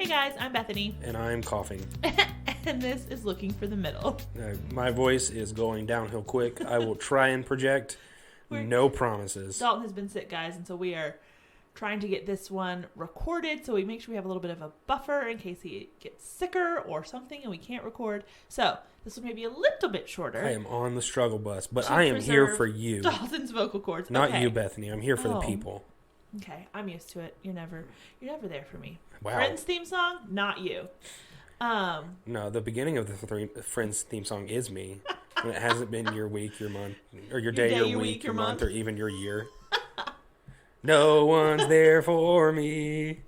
guys, I'm Bethany. And I'm coughing. And this is Looking for the Middle. My voice is going downhill quick. I will try and project. No promises. Dalton has been sick, guys, and so we are trying to get this one recorded so we make sure we have a little bit of a buffer in case he gets sicker or something and we can't record. So this will maybe a little bit shorter. I am on the struggle bus, but I am here for you. Dalton's vocal cords. Not you, Bethany. I'm here for the people. Okay, I'm used to it. You're never there for me. Wow. Friends theme song, not you. No, the beginning of the Friends theme song is me. When it hasn't been your week, your month, or your day, your week, your month, or even your year. No one's there for me.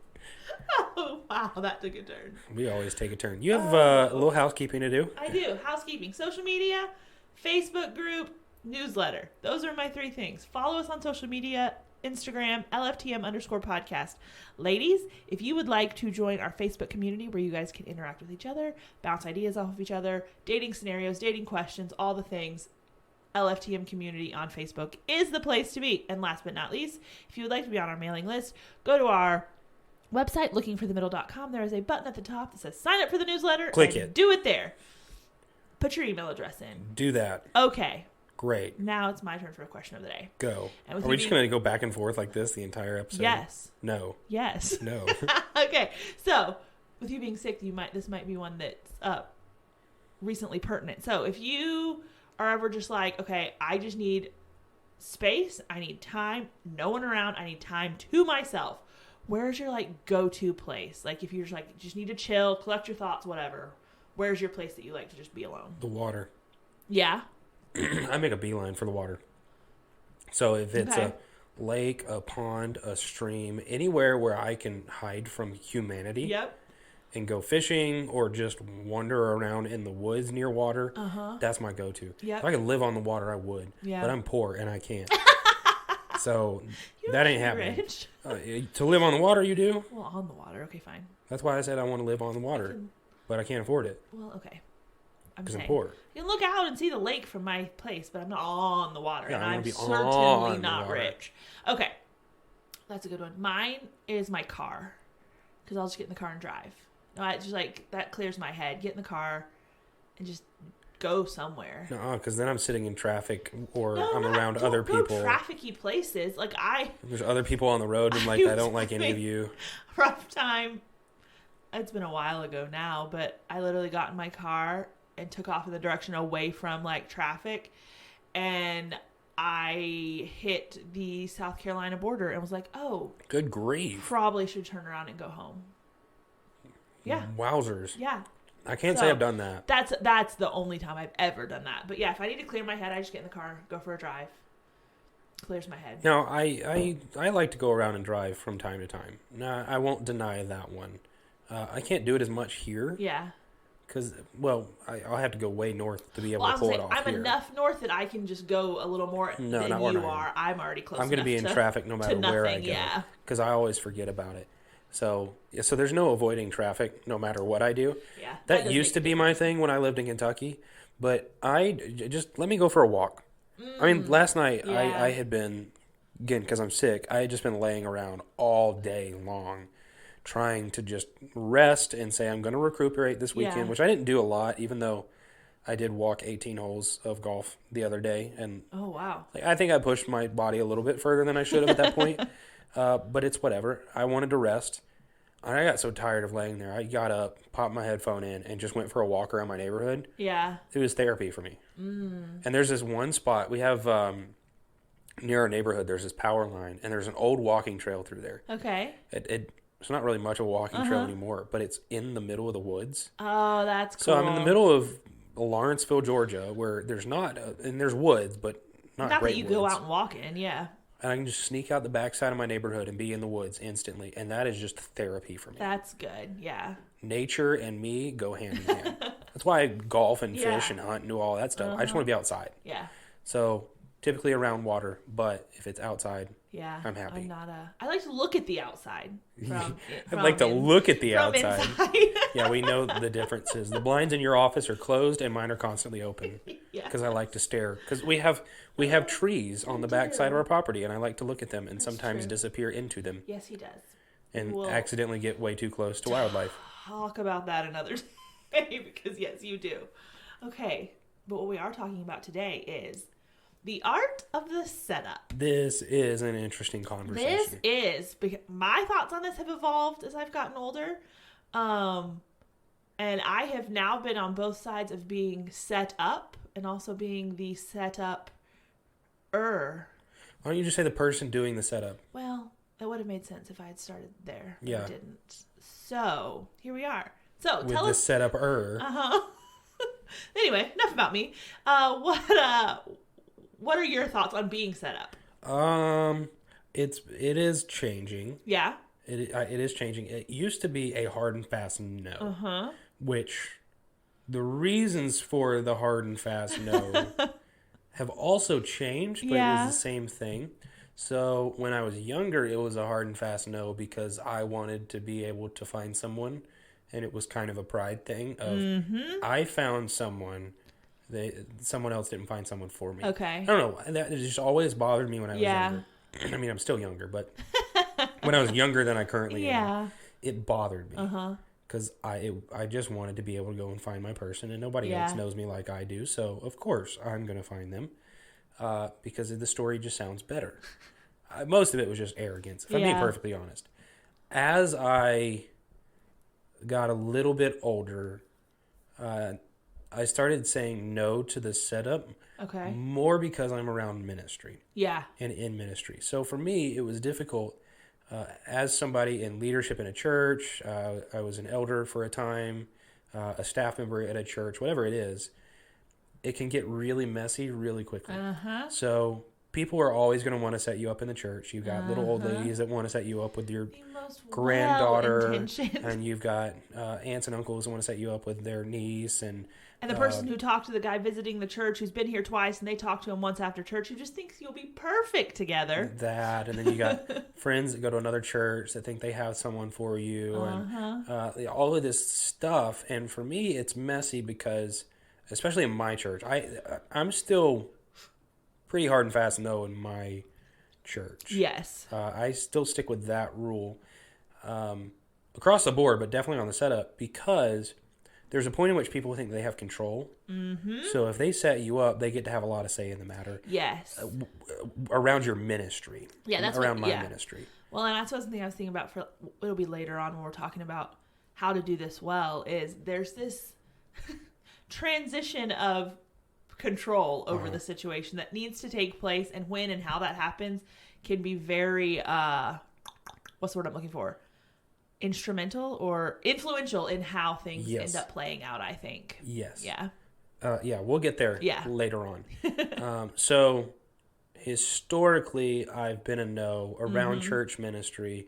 Oh, wow, that took a turn. We always take a turn. You have a little housekeeping to do. I do. Housekeeping. Social media, Facebook group, newsletter. Those are my three things. Follow us on social media, Instagram, LFTM_podcast. Ladies, if you would like to join our Facebook community where you guys can interact with each other, bounce ideas off of each other, dating scenarios, dating questions, all the things, LFTM community on Facebook is the place to be. And last but not least, if you would like to be on our mailing list, go to our website, lookingforthemiddle.com. There is a button at the top that says sign up for the newsletter. Click it. Do it there. Put your email address in. Do that. Okay. Great. Now it's my turn for a question of the day. Go. Are we just going to go back and forth like this the entire episode? Yes. No. Yes. No. Okay. So, with you being sick, this might be one that's recently pertinent. So, if you are ever just like, okay, I just need space, I need time, no one around, I need time to myself. Where's your go-to place? Like if you're just need to chill, collect your thoughts, whatever. Where's your place that you like to just be alone? The water. Yeah. I make a beeline for the water. So if it's a lake, a pond, a stream, anywhere where I can hide from humanity. Yep. And go fishing or just wander around in the woods near water. That's my go-to. Yep. If I could live on the water, I would. Yeah. But I'm poor and I can't. So that ain't happening. Rich. To live on the water, you do? Well, on the water. Okay, fine. That's why I said I want to live on the water. But I can't afford it. Well, okay. Because I'm poor. You can look out and see the lake from my place, but I'm not on the water. Yeah, and I'm certainly not rich. Okay. That's a good one. Mine is my car. Because I'll just get in the car and drive. No, I just that clears my head. Get in the car and just go somewhere. No, because then I'm sitting in traffic or I'm around other people. Trafficy places. There's other people on the road and I don't like any of you. Rough time. It's been a while ago now, but I literally got in my car and took off in the direction away from traffic, and I hit the South Carolina border and was like, oh, good grief, probably should turn around and go home. Yeah. Wowzers. Yeah. I can't say I've done that. That's the only time I've ever done that. But yeah, if I need to clear my head, I just get in the car, go for a drive. Clears my head. No, I like to go around and drive from time to time. No, I won't deny that one. I can't do it as much here. Yeah. Because, I'll have to go way north to be able to pull it off I'm here. enough north that I can just go a little more than you are. I'm already close enough. I'm going to be in traffic no matter where I go. Yeah. Because I always forget about it. So there's no avoiding traffic no matter what I do. Yeah. That used to be my thing when I lived in Kentucky. But I just let me go for a walk. I mean, last night I had been, again, because I'm sick, I had just been laying around all day long trying to just rest and say I'm going to recuperate this weekend, which I didn't do a lot, even though I did walk 18 holes of golf the other day. And oh, wow. I think I pushed my body a little bit further than I should have at that point. But it's whatever. I wanted to rest. And I got so tired of laying there. I got up, popped my headphone in, and just went for a walk around my neighborhood. Yeah. It was therapy for me. And there's this one spot. We have, near our neighborhood, there's this power line, and there's an old walking trail through there. Okay. It's not really much of a walking trail anymore, but it's in the middle of the woods. Oh, that's cool. So I'm in the middle of Lawrenceville, Georgia, where there's not, and there's woods, but not great woods. Not that you go out and walk in, yeah. And I can just sneak out the backside of my neighborhood and be in the woods instantly. And that is just therapy for me. That's good, yeah. Nature and me go hand in hand. That's why I golf and fish and hunt and do all that stuff. I just want to be outside. Yeah. So typically around water, but if it's outside, I'm happy. I like to look at the outside. I'd like to look at the outside. Yeah, we know the differences. The blinds in your office are closed and mine are constantly open. Because I like to stare. Because we have trees on the back side of our property and I like to look at them and sometimes disappear into them. Yes, he does. and Well, accidentally get way too close to wildlife. talk about that another day because yes, you do. Okay, but what we are talking about today is the art of the setup. This is an interesting conversation. This is because my thoughts on this have evolved as I've gotten older. And I have now been on both sides of being set up and also being the setup-er. Why don't you just say the person doing the setup? Well, it would have made sense if I had started there. But Yeah. I didn't. So, here we are. So, With tell the us... setup-er. Uh-huh. Anyway, enough about me. What are your thoughts on being set up? It is changing. Yeah. It is changing. It used to be a hard and fast no. Uh-huh. Which the reasons for the hard and fast no have also changed, but it Yeah. was the same thing. So when I was younger, it was a hard and fast no because I wanted to be able to find someone, and it was kind of a pride thing of I found someone, someone else didn't find someone for me. Okay. I don't know. That just always bothered me when I was Yeah. younger. I mean, I'm still younger, but when I was younger than I currently am, it bothered me. Uh-huh. Because I just wanted to be able to go and find my person, and nobody Yeah. else knows me like I do. So, of course, I'm going to find them because the story just sounds better. Most of it was just arrogance, if I'm being Yeah. perfectly honest. As I got a little bit older, I started saying no to the setup Okay. more because I'm around ministry Yeah. and in ministry. So for me, it was difficult as somebody in leadership in a church. I was an elder for a time, a staff member at a church, whatever it is. It can get really messy really quickly. Uh-huh. So people are always going to want to set you up in the church. You've got little old Uh-huh. ladies that want to set you up with your The most granddaughter, well-intentioned. and you've got aunts and uncles that want to set you up with their niece, and And the person who talked to the guy visiting the church who's been here twice and they talked to him once after church who just thinks you'll be perfect together. that, and then you got friends that go to another church that think they have someone for you, and all of this stuff. And for me, it's messy because, especially in my church, I'm still pretty hard and fast no in my church. Yes. I still stick with that rule across the board, but definitely on the setup, because there's a point in which people think they have control. Mm-hmm. So if they set you up, they get to have a lot of say in the matter Yes. around your ministry. Yeah, that's around what- my yeah. ministry. Well, and that's something I was thinking about for it'll be later on when we're talking about how to do this well is there's this transition of control over the situation that needs to take place, and when and how that happens can be very what's the word I'm looking for? Instrumental or influential in how things Yes. end up playing out, I think. Yes. Yeah. Yeah, we'll get there Yeah. later on. So historically, I've been a no around church ministry.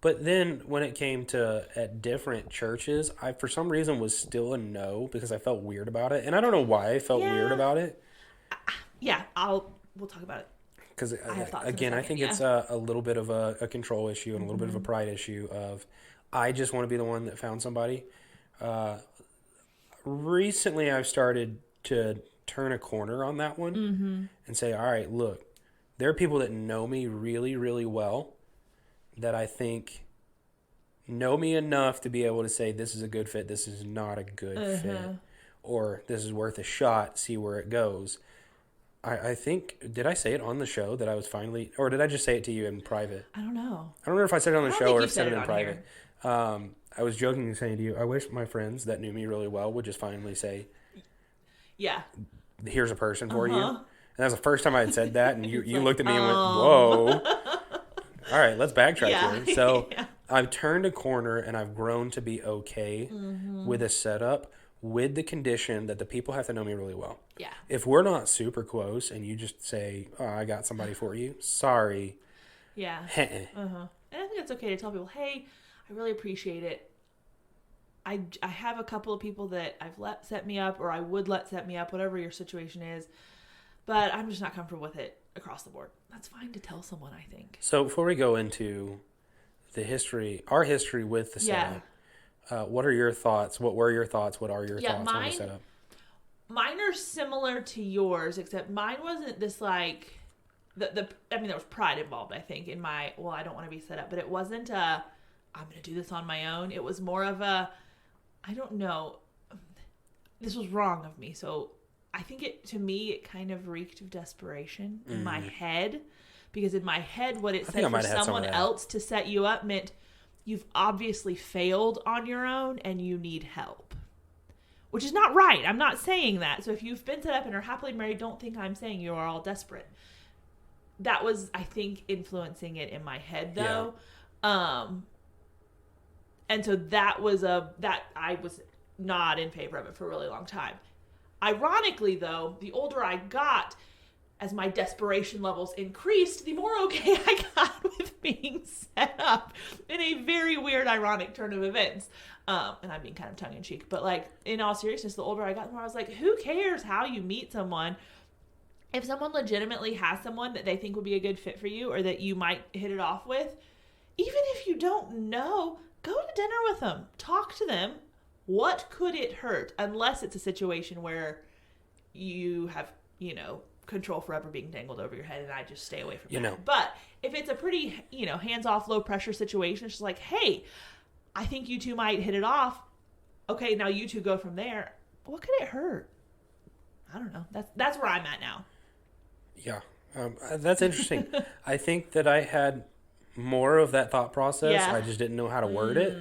But then when it came to at different churches, I for some reason was still a no because I felt weird about it. And I don't know why I felt Yeah. weird about it. Yeah, we'll talk about it. Because, have thoughts in a again, I second, think it's a little bit of a control issue and a little bit of a pride issue of I just want to be the one that found somebody. Recently, I've started to turn a corner on that one and say, all right, look, there are people that know me really, really well that I think know me enough to be able to say this is a good fit, this is not a good fit, or this is worth a shot, see where it goes. I think, did I say it on the show that I was finally, or did I just say it to you in private? I don't know. I don't remember if I said it on the don't show think or you if I said said it it in on private. I was jokingly saying to you, I wish my friends that knew me really well would just finally say, Yeah. here's a person for you. And that was the first time I had said that, and you looked at me and went, whoa. All right, let's backtrack Yeah. here. So Yeah. I've turned a corner, and I've grown to be okay with a setup with the condition that the people have to know me really well. Yeah. If we're not super close and you just say, oh, I got somebody for you, sorry. Yeah. Heh. And I think it's okay to tell people, hey, I really appreciate it. I have a couple of people that I've let set me up, or I would let set me up, whatever your situation is, but I'm just not comfortable with it across the board. That's fine to tell someone, I think. So before we go into the history, our history with the setup, what are your thoughts? What were your thoughts? What are your thoughts on the setup? Mine are similar to yours, except mine wasn't this like I mean, there was pride involved, I think, in my, well, I don't want to be set up, but it wasn't I'm going to do this on my own. It was more of a, I don't know. This was wrong of me. So I think to me, it kind of reeked of desperation in my head. Because in my head, what it said for someone else to set you up meant you've obviously failed on your own and you need help. Which is not right. I'm not saying that. So if you've been set up and are happily married, don't think I'm saying you are all desperate. That was, I think, influencing it in my head, though. Yeah. And so that I was not in favor of it for a really long time. Ironically, though, the older I got, as my desperation levels increased, the more okay I got with being set up in a very weird, ironic turn of events. And I'm being kind of tongue-in-cheek, but like, in all seriousness, the older I got, the more I was like, who cares how you meet someone? If someone legitimately has someone that they think would be a good fit for you or that you might hit it off with, even if you don't know, go to dinner with them. Talk to them. What could it hurt? Unless it's a situation where you have, control forever being dangled over your head, and I just stay away from that. But if it's a pretty, hands-off, low-pressure situation, it's just like, hey, I think you two might hit it off. Okay, now you two go from there. What could it hurt? I don't know. That's where I'm at now. Yeah. That's interesting. I think that I had more of that thought process. Yeah. I just didn't know how to word it.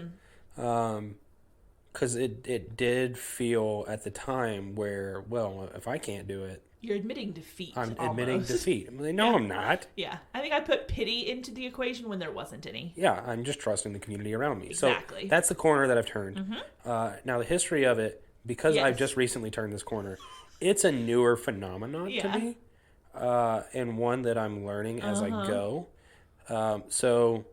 Because it did feel at the time where, well, if I can't do it, you're admitting defeat. I'm admitting defeat. I'm like, no, I'm not. Yeah. I think I put pity into the equation when there wasn't any. Yeah. I'm just trusting the community around me. Exactly. So that's the corner that I've turned. Mm-hmm. Now, the history of it, because I've just recently turned this corner, it's a newer phenomenon to me. And one that I'm learning as I go. So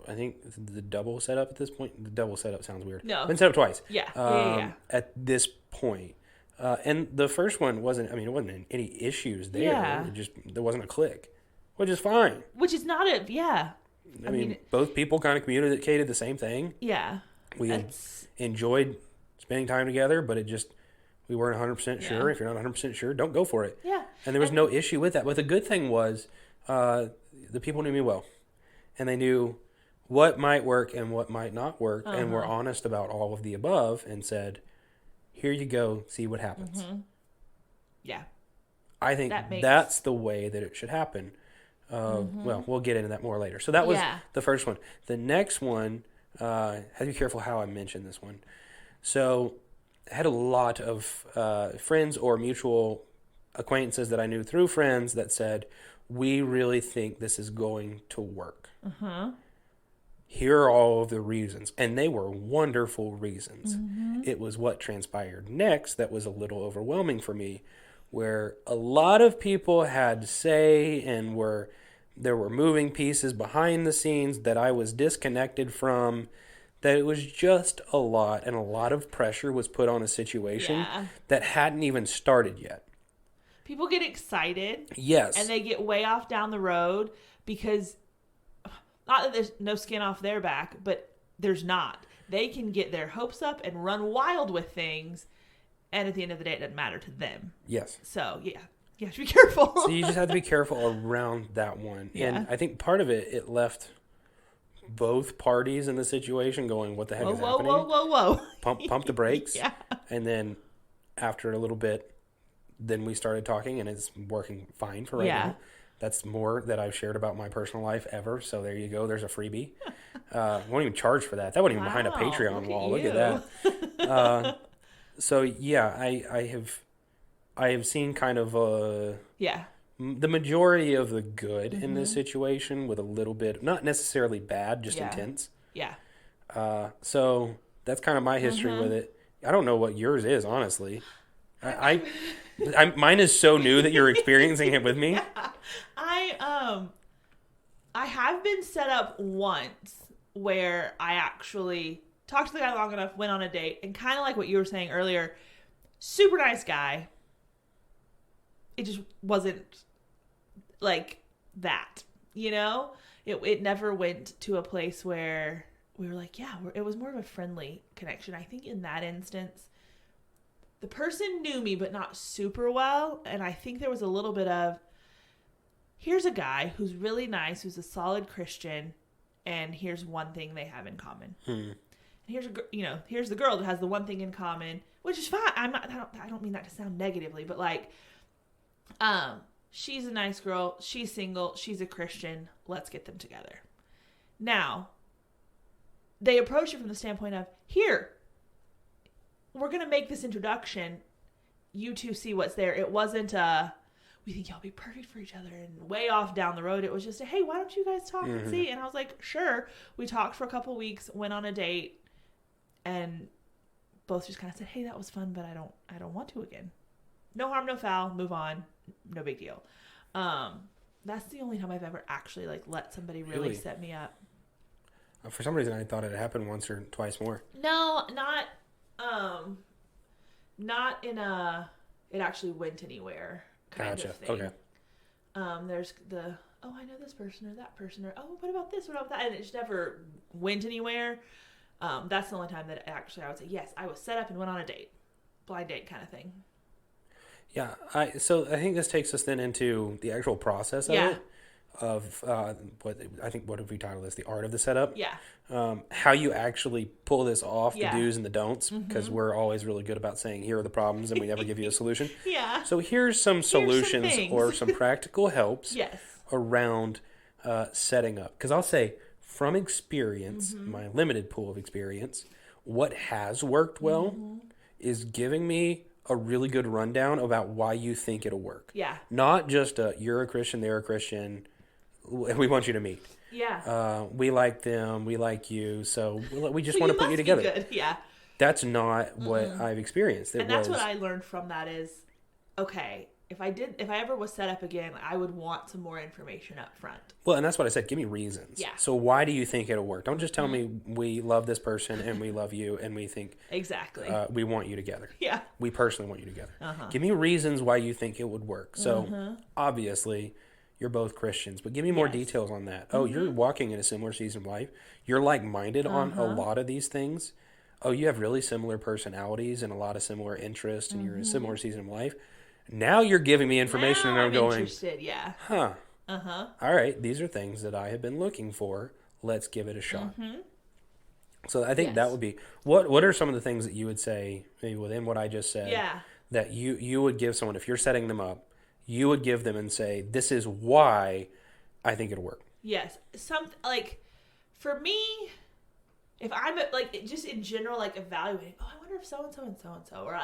I think the double setup at this point, the double setup sounds weird. No. Been set up twice. Yeah. At this point. And the first one it wasn't any issues there. Yeah. There wasn't a click, which is fine. Which is not I mean, both people kind of communicated the same thing. Yeah. We enjoyed spending time together, but we weren't 100% sure. If you're not 100% sure, don't go for it. Yeah. And there was no issue with that. But the good thing was the people knew me well. And they knew what might work and what might not work. And were honest about all of the above and said, here you go, see what happens. Mm-hmm. Yeah. I think that's the way that it should happen. Well, we'll get into that more later. So that was the first one. The next one, have to be careful how I mention this one. So I had a lot of friends or mutual acquaintances that I knew through friends that said, we really think this is going to work. Here are all of the reasons. And they were wonderful reasons. It was what transpired next that was a little overwhelming for me, where a lot of people had say and there were moving pieces behind the scenes that I was disconnected from, that it was just a lot, and a lot of pressure was put on a situation that hadn't even started yet. People get excited. Yes. And they get way off down the road because, not that there's no skin off their back, but there's not. They can get their hopes up and run wild with things, and at the end of the day, it doesn't matter to them. Yes. So, you have to be careful. So you just have to be careful around that one. Yeah. And I think part of it left both parties in the situation going, what the heck is happening? Whoa. Pump the brakes. Yeah. And then after a little bit, then we started talking, and it's working fine for right now. That's more that I've shared about my personal life ever. So there you go. There's a freebie. Won't even charge for that. That wasn't even behind a Patreon wall. Look at that. So yeah, I have seen kind of the majority of the good in this situation with a little bit, not necessarily bad, just intense. Yeah. So that's kind of my history with it. I don't know what yours is, honestly. Mine is so new that you're experiencing it with me. Yeah. I have been set up once where I actually talked to the guy long enough, went on a date, and kind of like what you were saying earlier, super nice guy. It just wasn't like that, It never went to a place where we were like, it was more of a friendly connection. I think in that instance, the person knew me, but not super well. And I think there was a little bit of, here's a guy who's really nice, who's a solid Christian, and here's one thing they have in common. And here's the girl that has the one thing in common, which is fine. I don't mean that to sound negatively, but like, she's a nice girl. She's single. She's a Christian. Let's get them together. Now, they approach it from the standpoint of, here, we're going to make this introduction. You two see what's there. It wasn't we think y'all be perfect for each other and way off down the road. It was just hey, why don't you guys talk and see? And I was like, sure. We talked for a couple weeks, went on a date, and both just kind of said, hey, that was fun, but I don't want to again. No harm, no foul, move on. No big deal. That's the only time I've ever actually like let somebody really set me up. For some reason, I thought it happened once or twice more. No, not in it actually went anywhere kind of thing. Okay. There's I know this person or that person, or what about this, what about that, and it just never went anywhere. That's the only time that actually I would say, yes, I was set up and went on a date. Blind date kind of thing. Yeah. So I think this takes us then into the actual process of it. Of what have we titled this? The art of the setup. Yeah. How you actually pull this off, the do's and the don'ts, because we're always really good about saying, here are the problems, and we never give you a solution. Yeah. So here's some solutions or some practical helps yes. around setting up. Because I'll say, from experience, my limited pool of experience, what has worked well is giving me a really good rundown about why you think it'll work. Yeah. Not just you're a Christian, they're a Christian, we want you to meet. Yeah. We like them, we like you, so we just want to put you together. Good. Yeah. That's not what I've experienced. That's what I learned from that is, okay, if I ever was set up again, I would want some more information up front. Well, and that's what I said. Give me reasons. Yeah. So why do you think it'll work? Don't just tell me we love this person and we love you and we think exactly we want you together. Yeah. We personally want you together. Give me reasons why you think it would work. So obviously you're both Christians, but give me more details on that. Oh, you're walking in a similar season of life. You're like-minded on a lot of these things. Oh, you have really similar personalities and a lot of similar interests, and you're in a similar season of life. Now you're giving me information, and I'm going, interested, yeah. Huh. All right, these are things that I have been looking for. Let's give it a shot. So I think that would be, what are some of the things that you would say, maybe within what I just said, that you would give someone, if you're setting them up, you would give them and say, this is why I think it'll work. Yes. For me, if I'm just in general, evaluating, I wonder if so-and-so and so-and-so, or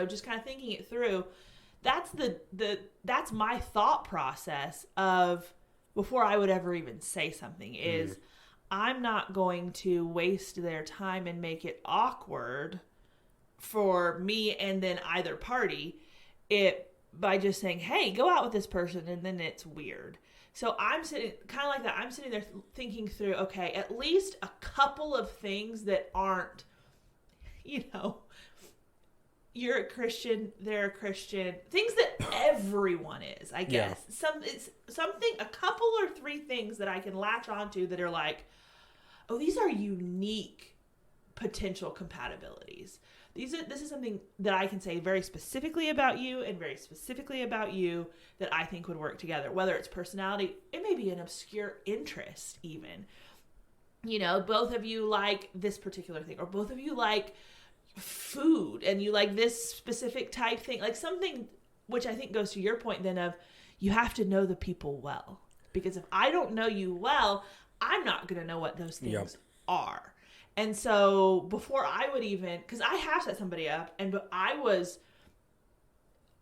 just kind of thinking it through, that's my thought process of before I would ever even say something is I'm not going to waste their time and make it awkward for me and then either party by just saying, hey, go out with this person, and then it's weird. So I'm sitting kind of like that. I'm sitting there thinking through, okay, at least a couple of things that aren't, you're a Christian, they're a Christian. Things that everyone is, I guess. Yeah. A couple or three things that I can latch onto that are like, oh, these are unique potential compatibilities. This is something that I can say very specifically about you and very specifically about you that I think would work together. Whether it's personality, it may be an obscure interest even. Both of you like this particular thing, or both of you like food and you like this specific type thing, like something which I think goes to your point then of you have to know the people well, because if I don't know you well, I'm not going to know what those things are. And so before I would even, because I have set somebody up, but I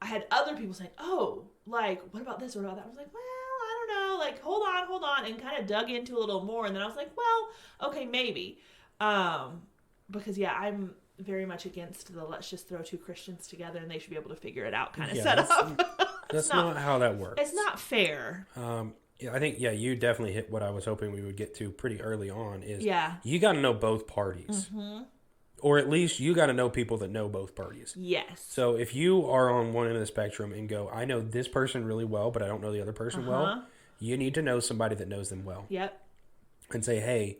had other people saying, oh, what about this, what about that? I was like, well, I don't know, hold on, and kind of dug into a little more. And then I was like, well, okay, maybe. Because I'm very much against the let's just throw two Christians together and they should be able to figure it out kind of setup. That's not how that works. It's not fair. I think, you definitely hit what I was hoping we would get to pretty early on is you got to know both parties. Or at least you got to know people that know both parties. Yes. So if you are on one end of the spectrum and go, I know this person really well, but I don't know the other person well, you need to know somebody that knows them well. Yep. And say, hey,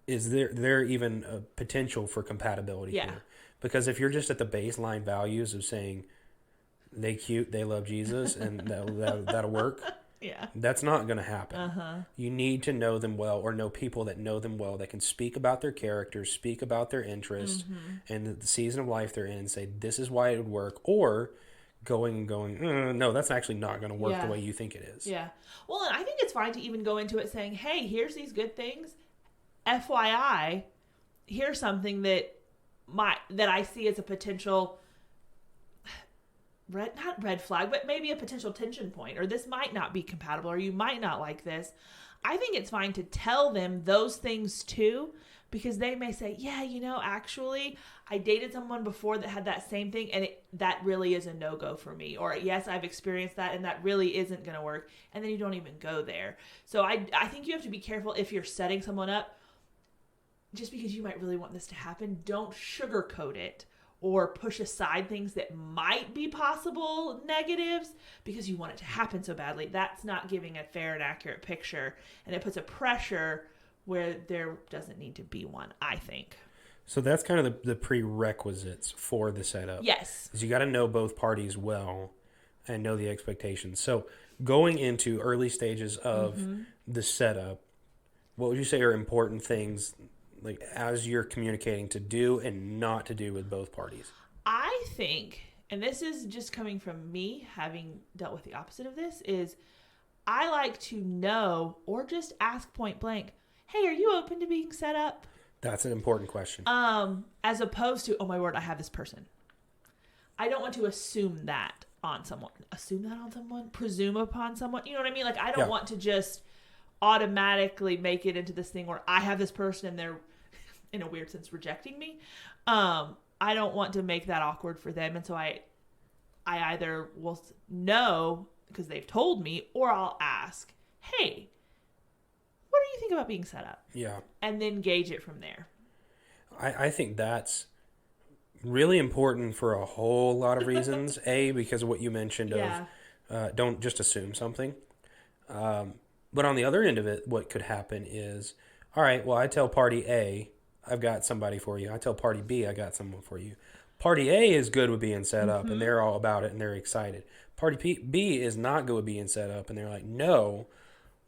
is there even a potential for compatibility here? Because if you're just at the baseline values of saying they cute, they love Jesus, and that'll work, Yeah. That's not going to happen. Uh-huh. You need to know them well, or know people that know them well, that can speak about their characters, speak about their interests, and the season of life they're in, and say, this is why it would work. Or going, no, that's actually not going to work the way you think it is. Yeah. Well, and I think it's fine to even go into it saying, hey, here's these good things. FYI, here's something that I see as a potential not red flag, but maybe a potential tension point, or this might not be compatible, or you might not like this. I think it's fine to tell them those things too, because they may say, yeah, actually, I dated someone before that had that same thing, and that really is a no-go for me. Or, yes, I've experienced that, and that really isn't going to work. And then you don't even go there. So I think you have to be careful if you're setting someone up. Just because you might really want this to happen, don't sugarcoat it or push aside things that might be possible negatives because you want it to happen so badly. That's not giving a fair and accurate picture, and it puts a pressure where there doesn't need to be one, I think. So that's kind of the prerequisites for the setup. Yes. Is you got to know both parties well and know the expectations. So going into early stages of the setup, what would you say are important things, like as you're communicating, to do and not to do with both parties? I think, and this is just coming from me having dealt with the opposite of this, is I like to know or just ask point blank, hey, are you open to being set up? That's an important question. As opposed to, oh my word, I have this person. I don't want to assume that on someone. Presume upon someone. You know what I mean? Like, I don't want to just automatically make it into this thing where I have this person and they're, in a weird sense, rejecting me. I don't want to make that awkward for them. And so I either will know because they've told me, or I'll ask, hey, what do you think about being set up? Yeah. And then gauge it from there. I think that's really important for a whole lot of reasons. A, because of what you mentioned of don't just assume something. But on the other end of it, what could happen is, all right, well, I tell party A, I've got somebody for you. I tell party B, I got someone for you. Party A is good with being set up, and they're all about it, and they're excited. Party B is not good with being set up, and they're like, no.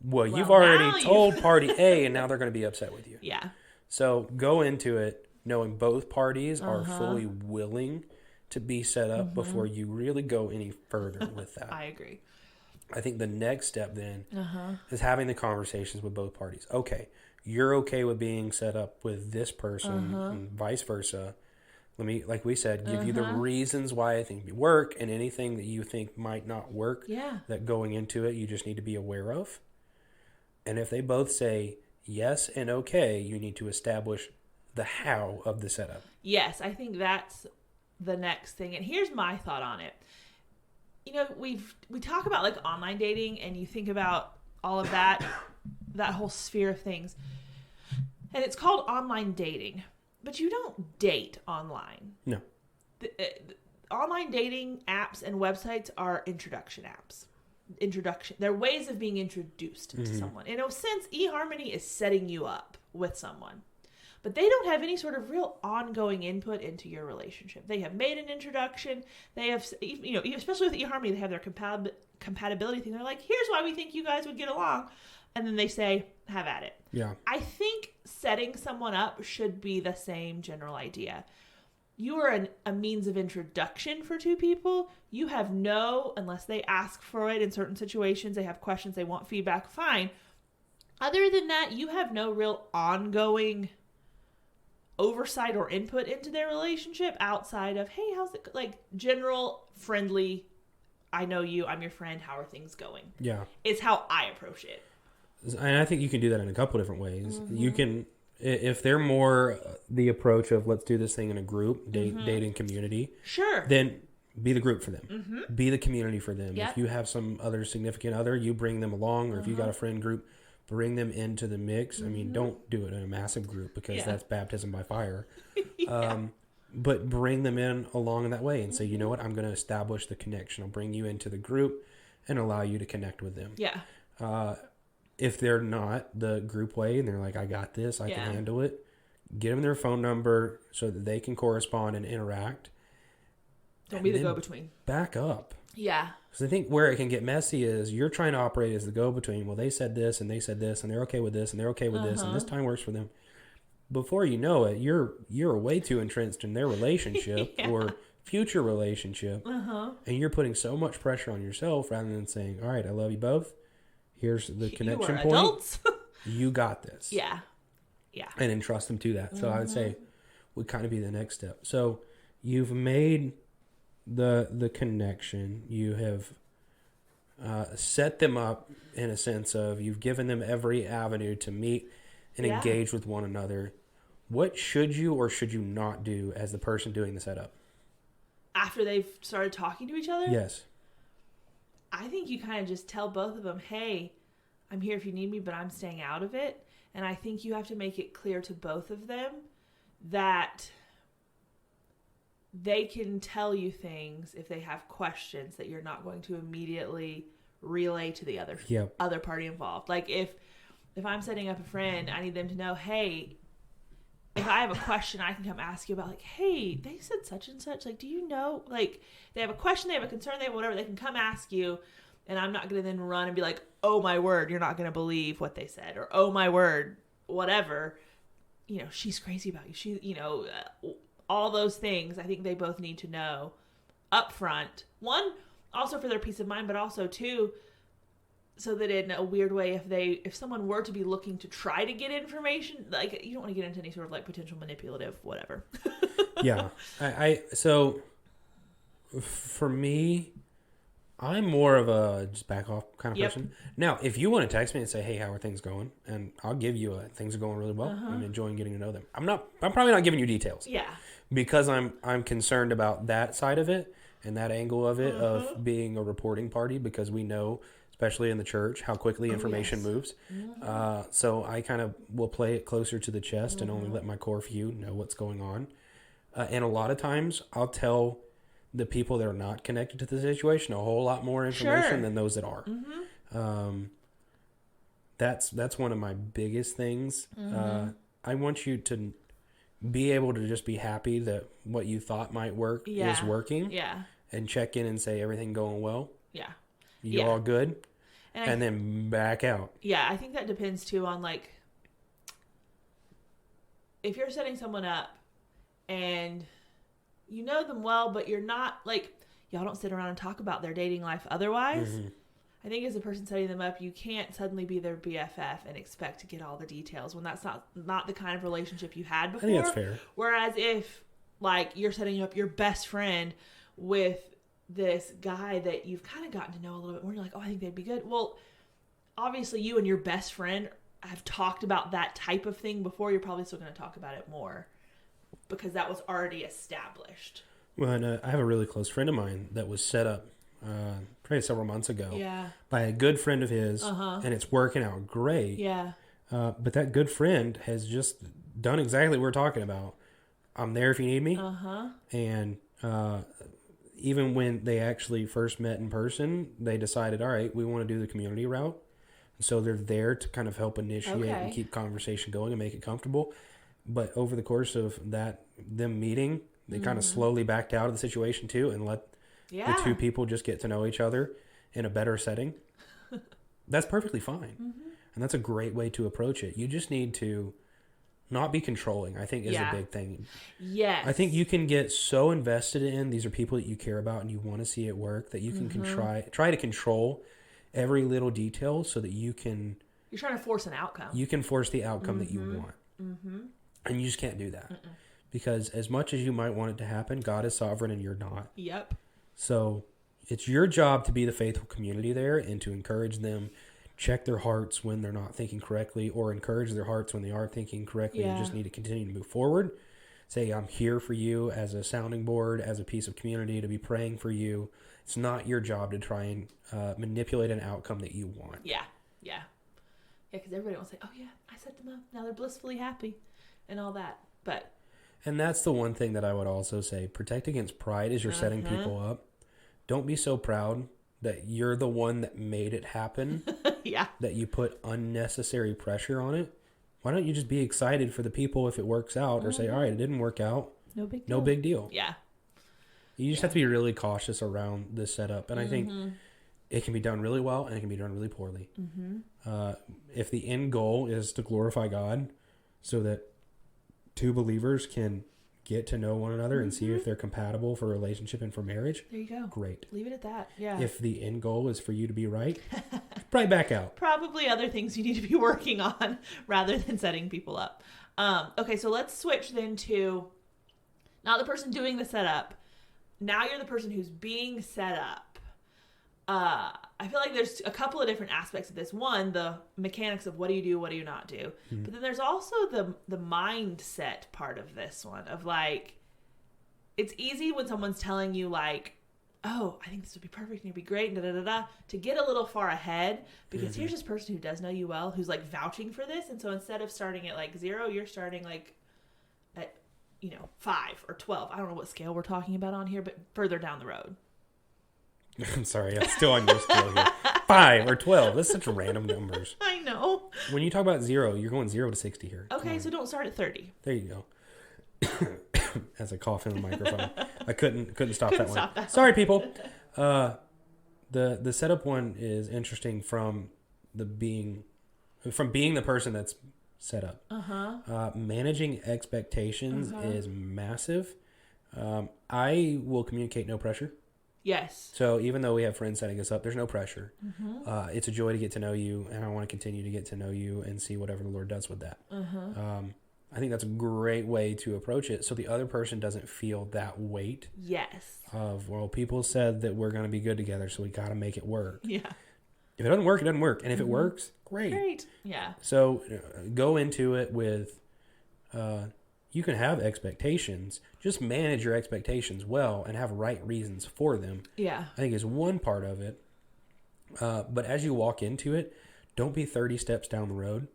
Well, you've already told party A, and now they're going to be upset with you. Yeah. So go into it knowing both parties are fully willing to be set up before you really go any further with that. I agree. I think the next step then is having the conversations with both parties. Okay, you're okay with being set up with this person and vice versa. Let me, like we said, give you the reasons why I think it work, and anything that you think might not work that going into it you just need to be aware of. And if they both say yes and okay, you need to establish the how of the setup. Yes, I think that's the next thing. And here's my thought on it. We talk about like online dating, and you think about all of that whole sphere of things. And it's called online dating, but you don't date online. No. The online dating apps and websites are introduction apps. They're ways of being introduced to someone. In a sense, eHarmony is setting you up with someone. But they don't have any sort of real ongoing input into your relationship. They have made an introduction. They have, especially with eHarmony, they have their compatibility thing. They're like, here's why we think you guys would get along. And then they say, have at it. Yeah. I think setting someone up should be the same general idea. You are a means of introduction for two people. You have unless they ask for it in certain situations, they have questions, they want feedback, fine. Other than that, you have no real ongoing oversight or input into their relationship outside of, hey, how's it, like general friendly, I know you, I'm your friend, how are things going? Yeah. Is how I approach it. And I think you can do that in a couple different ways. You can, if they're more the approach of let's do this thing in a group, dating community. Sure. Then be the group for them. Be the community for them. Yep. If you have some other significant other, you bring them along, or if you got a friend group, bring them into the mix. I mean, don't do it in a massive group because that's baptism by fire. But bring them in along in that way and say, you know what, I'm going to establish the connection. I'll bring you into the group and allow you to connect with them. Yeah. If they're not the group way and they're like, I got this, I can handle it, get them their phone number so that they can correspond and interact. Don't be the go-between. Back up. Yeah. Because I think where it can get messy is you're trying to operate as the go-between. Well, they said this and they said this and they're okay with this and they're okay with this and this time works for them. Before you know it, you're way too entrenched in their relationship or future relationship, and you're putting so much pressure on yourself rather than saying, "All right, I love you both. Here's the connection point. Adults. You got this." Yeah. And entrust them to that. So I would say would kind of be the next step. So you've made the connection. You have set them up in a sense of you've given them every avenue to meet and engage with one another. What should you or should you not do as the person doing the setup? After they've started talking to each other? Yes. I think you kind of just tell both of them, hey, I'm here if you need me, but I'm staying out of it. And I think you have to make it clear to both of them that they can tell you things if they have questions that you're not going to immediately relay to the other party involved. Like if I'm setting up a friend, I need them to know, hey, if I have a question, I can come ask you about, like, hey, they said such and such. Like, do you know? Like, they have a question, they have a concern, they have whatever. They can come ask you, and I'm not going to then run and be like, oh, my word, you're not going to believe what they said. Or, oh, my word, whatever. You know, she's crazy about you. She, you know, all those things I think they both need to know up front. One, also for their peace of mind, but also, two, so that in a weird way, if someone were to be looking to try to get information, like, you don't want to get into any sort of like potential manipulative whatever. Yeah. So for me, I'm more of a just back off kind of person. Now, if you want to text me and say, hey, how are things going? And I'll give you things are going really well. I'm enjoying getting to know them. I'm probably not giving you details. Yeah. Because I'm concerned about that side of it and that angle of it of being a reporting party, because we know, especially in the church, how quickly information moves. So I kind of will play it closer to the chest and only let my core few know what's going on. And a lot of times I'll tell the people that are not connected to the situation a whole lot more information than those that are. That's one of my biggest things. I want you to be able to just be happy that what you thought might work is working. Yeah. And check in and say, everything going well? Yeah. You all good? And then back out. Yeah, I think that depends too on, like, if you're setting someone up and you know them well, but you're not, like, y'all don't sit around and talk about their dating life otherwise. I think as a person setting them up, you can't suddenly be their BFF and expect to get all the details when that's not the kind of relationship you had before. I think that's fair. Whereas if, like, you're setting up your best friend with this guy that you've kind of gotten to know a little bit more, you're like, oh, I think they'd be good. Well, obviously you and your best friend have talked about that type of thing before. You're probably still going to talk about it more because that was already established. Well, and, I have a really close friend of mine that was set up probably several months ago by a good friend of his, and it's working out great. Yeah. But that good friend has just done exactly what we're talking about. I'm there if you need me. And even when they actually first met in person, they decided, all right, we want to do the community route. So they're there to kind of help initiate and keep conversation going and make it comfortable. But over the course of them meeting, they kind of slowly backed out of the situation too and let the two people just get to know each other in a better setting. That's perfectly fine. And that's a great way to approach it. You just need to not be controlling, I think, is a big thing. Yes. I think you can get so invested in these are people that you care about and you want to see it work that you can try to control every little detail so that you can... You're trying to force an outcome. You can force the outcome that you want. And you just can't do that. Because as much as you might want it to happen, God is sovereign and you're not. Yep. So it's your job to be the faithful community there and to encourage them, check their hearts when they're not thinking correctly, or encourage their hearts when they are thinking correctly. You just need to continue to move forward. Say, I'm here for you as a sounding board, as a piece of community, to be praying for you. It's not your job to try and manipulate an outcome that you want. Yeah, because everybody will say, oh yeah, I set them up. Now they're blissfully happy and all that. And that's the one thing that I would also say. Protect against pride as you're setting people up. Don't be so proud that you're the one that made it happen. That you put unnecessary pressure on it. Why don't you just be excited for the people if it works out, or say, all right, it didn't work out. No big deal. No big deal. Yeah. You just have to be really cautious around the setup. And I think it can be done really well and it can be done really poorly. If the end goal is to glorify God so that two believers can get to know one another and see if they're compatible for a relationship and for marriage, there you go. Great. Leave it at that. Yeah. If the end goal is for you to be right, probably back out. Probably other things you need to be working on rather than setting people up. Okay, so let's switch then to not the person doing the setup. Now you're the person who's being set up. I feel like there's a couple of different aspects of this. One, the mechanics of what do you do, what do you not do. But then there's also the mindset part of this one of like, it's easy when someone's telling you like, oh, I think this would be perfect and it'd be great and da-da-da-da, to get a little far ahead because here's this person who does know you well, who's like vouching for this. And so instead of starting at like 0, you're starting like at, 5 or 12. I don't know what scale we're talking about on here, but further down the road. I'm sorry, I'm still on your scale here. 5 or 12. That's such random numbers. I know. When you talk about 0, you're going 0 to 60 here. Okay, so don't start at 30. There you go. As I cough in the microphone. I couldn't stop that one. Sorry, people. The setup one is interesting from being the person that's set up. Managing expectations is massive. I will communicate no pressure. Yes. So even though we have friends setting us up, there's no pressure. It's a joy to get to know you, and I want to continue to get to know you and see whatever the Lord does with that. I think that's a great way to approach it so the other person doesn't feel that weight. Yes. Of, well, people said that we're going to be good together, so we got to make it work. Yeah. If it doesn't work, it doesn't work. And if it works, great. Great. Yeah. So go into it with, you can have expectations. Just manage your expectations well and have right reasons for them. Yeah. I think is one part of it. But as you walk into it, don't be 30 steps down the road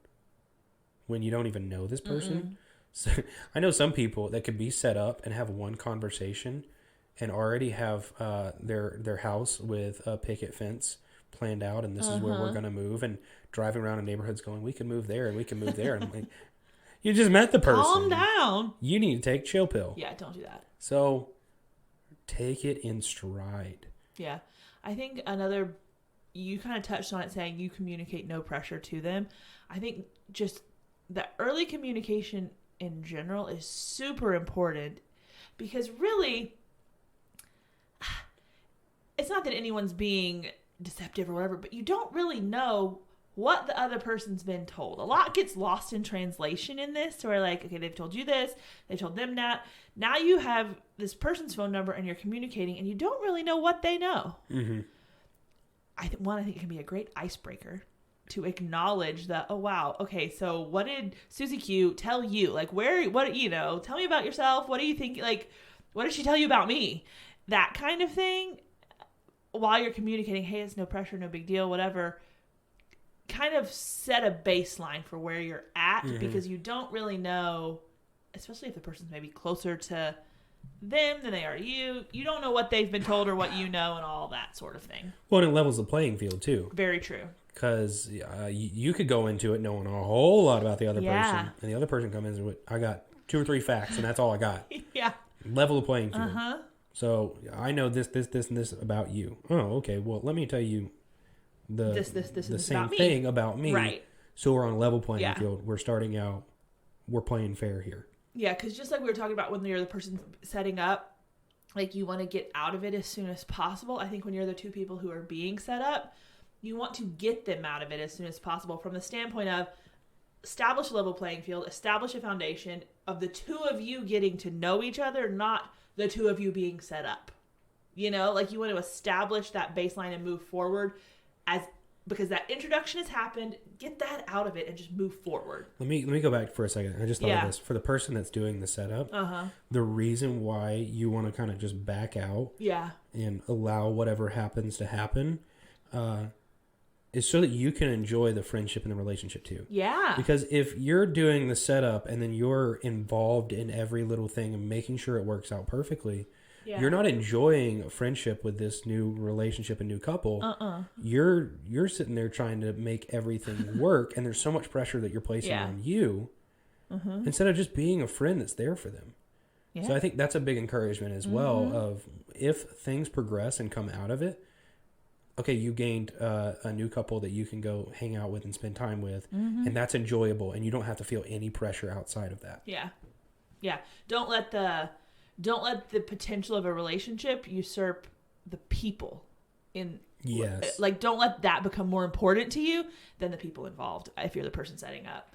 when you don't even know this person. So, I know some people that could be set up and have one conversation and already have their house with a picket fence planned out, and this is where we're going to move, and driving around in neighborhoods going, we can move there and we can move there. And I'm like, you just met the person. Calm down. You need to take chill pill. Yeah, don't do that. So take it in stride. Yeah. I think you kind of touched on it saying you communicate no pressure to them. I think just the early communication in general is super important because really, it's not that anyone's being deceptive or whatever, but you don't really know what the other person's been told. A lot gets lost in translation in this, to where like, okay, they've told you this, they told them that. Now you have this person's phone number and you're communicating and you don't really know what they know. I think it can be a great icebreaker to acknowledge that, oh wow, okay, so what did Susie Q tell you? Like tell me about yourself. What do you think, like, what did she tell you about me? That kind of thing. While you're communicating, hey, it's no pressure, no big deal, whatever. Kind of set a baseline for where you're at because you don't really know, especially if the person's maybe closer to them than they are to you. You don't know what they've been told or what you know and all that sort of thing. Well, and it levels the playing field too. Very true. Because you could go into it knowing a whole lot about the other person, and the other person comes in with, I got 2 or 3 facts, and that's all I got. Yeah. Level the playing field. So I know this, and this about you. Oh, okay. Well, let me tell you the same thing about me. Right. So we're on a level playing field. We're starting out. We're playing fair here. Yeah, because just like we were talking about when you're the person setting up, like you want to get out of it as soon as possible. I think when you're the two people who are being set up, you want to get them out of it as soon as possible from the standpoint of establish a level playing field, establish a foundation of the two of you getting to know each other, not the two of you being set up. Like you want to establish that baseline and move forward because that introduction has happened, get that out of it and just move forward. Let me go back for a second. I just thought of this. For the person that's doing the setup, the reason why you want to kind of just back out and allow whatever happens to happen is so that you can enjoy the friendship and the relationship too. Yeah. Because if you're doing the setup and then you're involved in every little thing and making sure it works out perfectly, you're not enjoying a friendship with this new relationship and new couple. You're sitting there trying to make everything work, and there's so much pressure that you're placing on you instead of just being a friend that's there for them. Yeah. So I think that's a big encouragement as well of if things progress and come out of it, okay, you gained a new couple that you can go hang out with and spend time with, and that's enjoyable, and you don't have to feel any pressure outside of that. Yeah. Yeah. Don't let the potential of a relationship usurp the people in. Yes. Like, don't let that become more important to you than the people involved if you're the person setting up.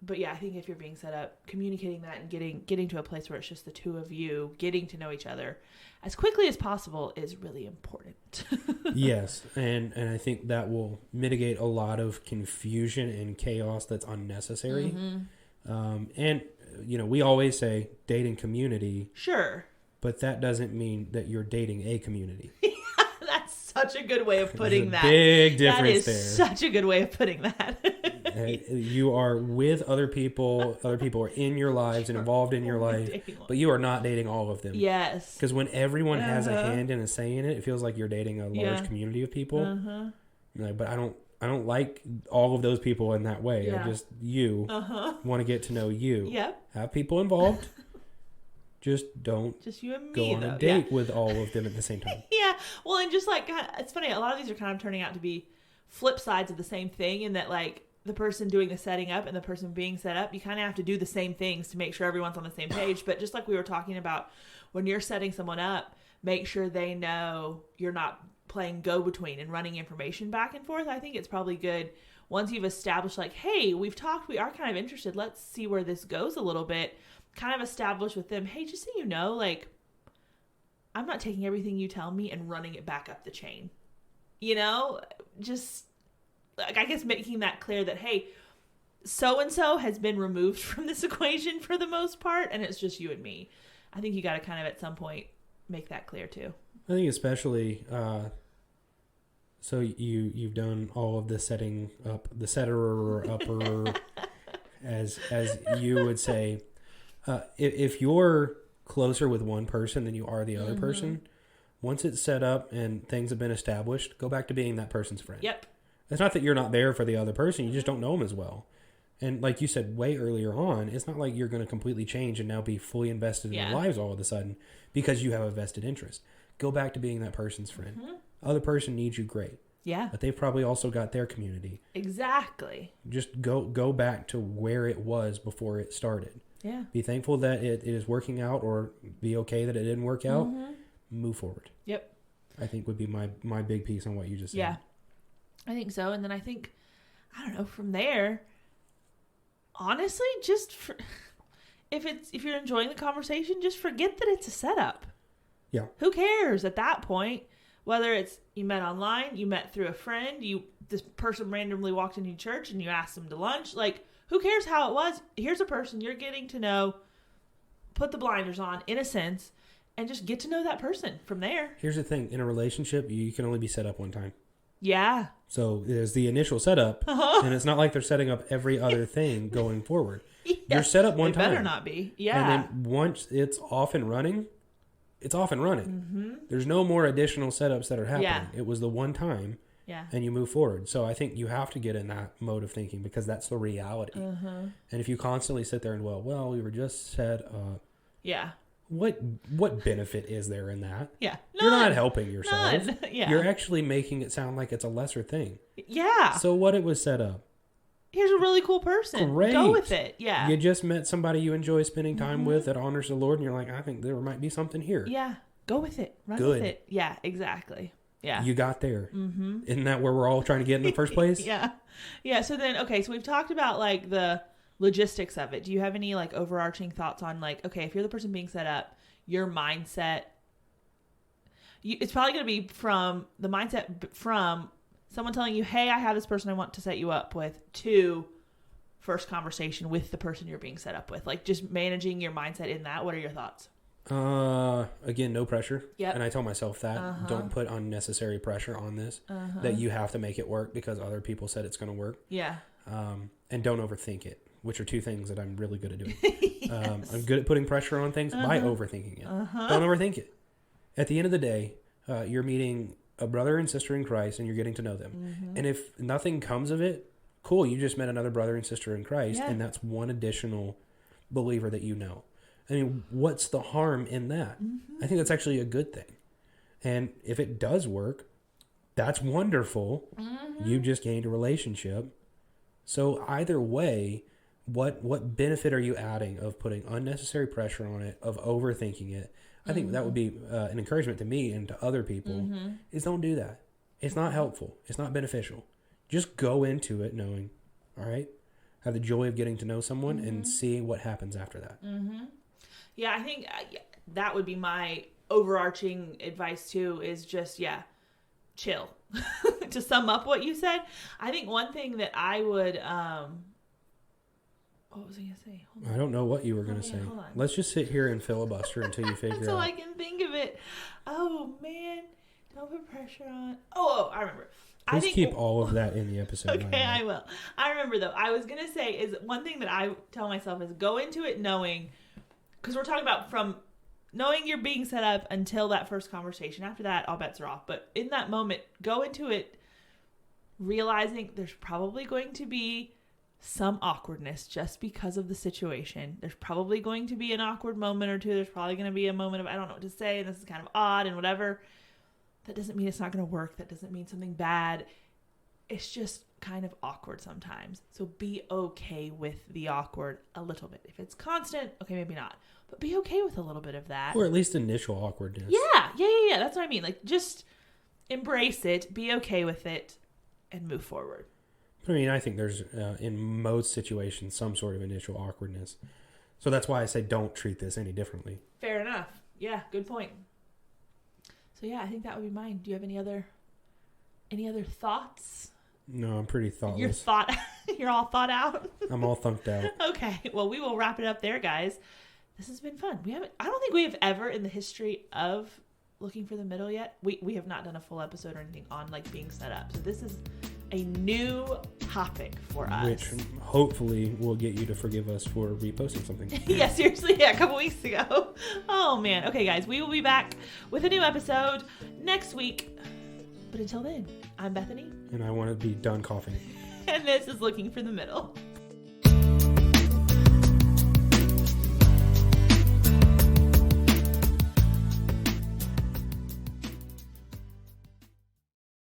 But yeah, I think if you're being set up, communicating that and getting to a place where it's just the two of you getting to know each other as quickly as possible is really important. Yes, and I think that will mitigate a lot of confusion and chaos that's unnecessary. And we always say dating community. Sure. But that doesn't mean that you're dating a community. That's such a good way of putting that. Big difference there. That is such a good way of putting that. You are with other people. Other people are in your lives and involved in your life, but you are not dating all of them. Yes. Because when everyone has a hand and a say in it, it feels like you're dating a large community of people. But I don't like all of those people in that way. Yeah. I just want to get to know you. Yep. Have people involved. Just don't you and me, go on a date with all of them at the same time. Yeah. Well, and just like, it's funny, a lot of these are kind of turning out to be flip sides of the same thing, in that like the person doing the setting up and the person being set up, you kind of have to do the same things to make sure everyone's on the same page. But just like we were talking about, when you're setting someone up, make sure they know you're not playing go-between and running information back and forth. I think it's probably good once you've established like, hey, we've talked, we are kind of interested, let's see where this goes a little bit. Kind of establish with them, hey, just so you know, like, I'm not taking everything you tell me and running it back up the chain. Just, like, I guess making that clear that, hey, so-and-so has been removed from this equation for the most part, and it's just you and me. I think you got to kind of at some point make that clear too. I think especially, so you've done all of the setting up, the setter or upper, as you would say. If you're closer with one person than you are the other person, once it's set up and things have been established, go back to being that person's friend. Yep. It's not that you're not there for the other person. You just don't know them as well. And like you said way earlier on, it's not like you're going to completely change and now be fully invested in their lives all of a sudden because you have a vested interest. Go back to being that person's friend. Other person needs you, great. Yeah. But they've probably also got their community. Exactly. Just go back to where it was before it started. Yeah. Be thankful that it is working out, or be okay that it didn't work out. Move forward. Yep. I think would be my big piece on what you just said. Yeah. I think so. And then I think, I don't know, from there, honestly, if you're enjoying the conversation, just forget that it's a setup. Yeah. Who cares at that point? Whether it's you met online, you met through a friend, this person randomly walked into your church and you asked them to lunch, like, who cares how it was? Here's a person you're getting to know. Put the blinders on, in a sense, and just get to know that person from there. Here's the thing. In a relationship, you can only be set up one time. Yeah. So there's the initial setup, and it's not like they're setting up every other thing going forward. You're set up one time. Better not be. Yeah. And then once it's off and running, it's off and running. There's no more additional setups that are happening. Yeah. It was the one time. Yeah. And you move forward. So I think you have to get in that mode of thinking because that's the reality. And if you constantly sit there and well, we were just set up. Yeah. What benefit is there in that? Yeah. You're not helping yourself. None. Yeah. You're actually making it sound like it's a lesser thing. Yeah. So what it was set up. Here's a really cool person. Great. Go with it. Yeah. You just met somebody you enjoy spending time with that honors the Lord, and you're like, I think there might be something here. Yeah. Go with it. Run Good. with it. Yeah, exactly. Yeah. You got there. Isn't that where we're all trying to get in the first place? Yeah. Yeah. So then, okay, so we've talked about like the logistics of it. Do you have any like overarching thoughts on like, okay, if you're the person being set up, your mindset, it's probably going to be from the mindset from someone telling you, hey, I have this person I want to set you up with, to first conversation with the person you're being set up with. Like just managing your mindset in that. What are your thoughts? Again, no pressure. Yep. And I tell myself that don't put unnecessary pressure on this, that you have to make it work because other people said it's going to work. Yeah. And don't overthink it, which are two things that I'm really good at doing. I'm good at putting pressure on things by overthinking it. Don't overthink it. At the end of the day, you're meeting a brother and sister in Christ and you're getting to know them. And if nothing comes of it, cool. You just met another brother and sister in Christ, and that's one additional believer that you know. I mean, what's the harm in that? I think that's actually a good thing. And if it does work, that's wonderful. You just gained a relationship. So either way, what benefit are you adding of putting unnecessary pressure on it, of overthinking it? I think that would be an encouragement to me and to other people is don't do that. It's not helpful. It's not beneficial. Just go into it knowing, all right, have the joy of getting to know someone and see what happens after that. Yeah, I think that would be my overarching advice too, is just, chill. To sum up what you said, I think one thing that I would, what was I going to say? I don't know what you were going to say. Let's just sit here and filibuster until you figure until out. I can think of it. Oh, man. Don't put pressure on. Oh, I remember. Please keep all of that in the episode. Okay, I will. I remember, though. I was going to say is one thing that I tell myself is go into it knowing, because we're talking about from knowing you're being set up until that first conversation. After that, all bets are off. But in that moment, go into it realizing there's probably going to be some awkwardness just because of the situation. There's probably going to be an awkward moment or two. There's probably going to be a moment of, I don't know what to say, and this is kind of odd and whatever. That doesn't mean it's not going to work. That doesn't mean something bad. It's just kind of awkward sometimes. So be okay with the awkward a little bit. If it's constant, okay, maybe not. But be okay with a little bit of that. Or at least initial awkwardness. Yeah. That's what I mean. Like, just embrace it, be okay with it, and move forward. I mean, I think there's, in most situations, some sort of initial awkwardness. So that's why I say don't treat this any differently. Fair enough. Yeah, good point. So yeah, I think that would be mine. Do you have any other thoughts? No, I'm pretty thoughtless. You're all thought out? I'm all thunked out. Okay, well, we will wrap it up there, guys. This has been fun. I don't think we have ever in the history of Looking for the Middle yet. We have not done a full episode or anything on like being set up. So this is a new topic for us. Which hopefully will get you to forgive us for reposting something. Yeah, seriously, a couple weeks ago. Oh, man. Okay, guys, we will be back with a new episode next week. But until then, I'm Bethany. And I want to be done coughing. And this is Looking for the Middle.